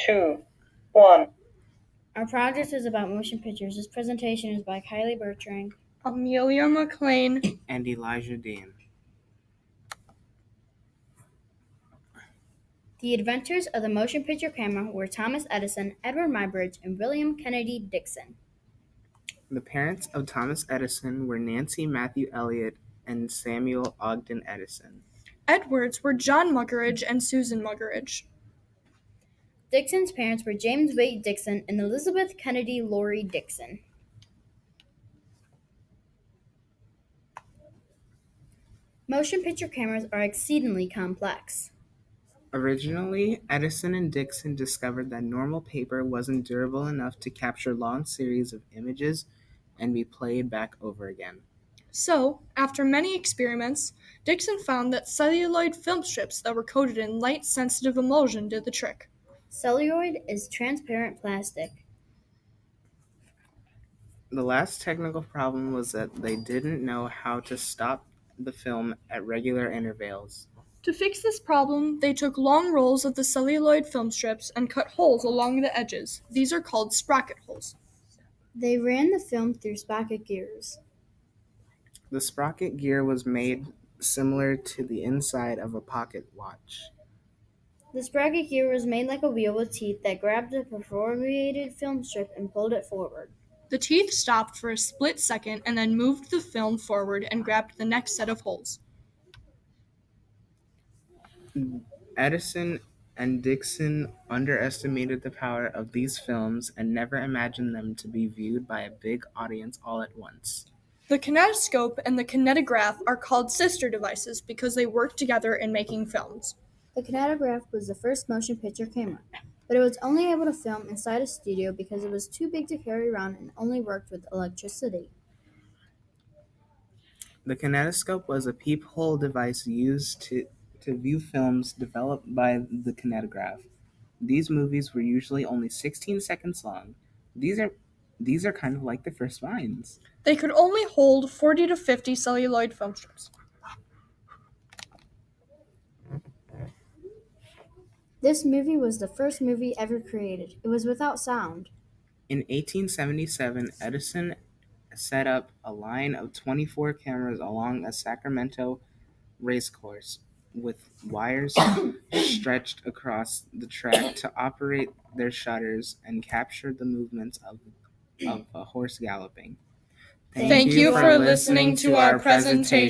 2, 1. Our project is about motion pictures. This presentation is by Kylie Bertrand, Amelia McLean, and Elijah Dean. The inventors of the motion picture camera were Thomas Edison, Edward Muybridge, and William Kennedy Dixon. The parents of Thomas Edison were Nancy Matthew Elliott and Samuel Ogden Edison. Edwards were John Muggeridge and Susan Muggeridge. Dixon's parents were James Wade Dixon and Elizabeth Kennedy Laurie Dixon. Motion picture cameras are exceedingly complex. Originally, Edison and Dixon discovered that normal paper wasn't durable enough to capture long series of images and be played back over again. So, after many experiments, Dixon found that celluloid film strips that were coated in light-sensitive emulsion did the trick. Celluloid is transparent plastic. The last technical problem was that they didn't know how to stop the film at regular intervals. To fix this problem, they took long rolls of the celluloid film strips and cut holes along the edges. These are called sprocket holes. They ran the film through sprocket gears. The sprocket gear was made similar to the inside of a pocket watch. The sprocket gear was made like a wheel with teeth that grabbed the perforated film strip and pulled it forward. The teeth stopped for a split second and then moved the film forward and grabbed the next set of holes. Edison and Dixon underestimated the power of these films and never imagined them to be viewed by a big audience all at once. The kinetoscope and the kinetograph are called sister devices because they work together in making films. The kinetograph was the first motion picture camera, but it was only able to film inside a studio because it was too big to carry around and only worked with electricity. The kinetoscope was a peephole device used to view films developed by the kinetograph. These movies were usually only 16 seconds long. These are kind of like the first Vines. They could only hold 40 to 50 celluloid film strips. This movie was the first movie ever created. It was without sound. In 1877, Edison set up a line of 24 cameras along a Sacramento racecourse with wires stretched across the track to operate their shutters and capture the movements of a horse galloping. Thank you for listening to our presentation.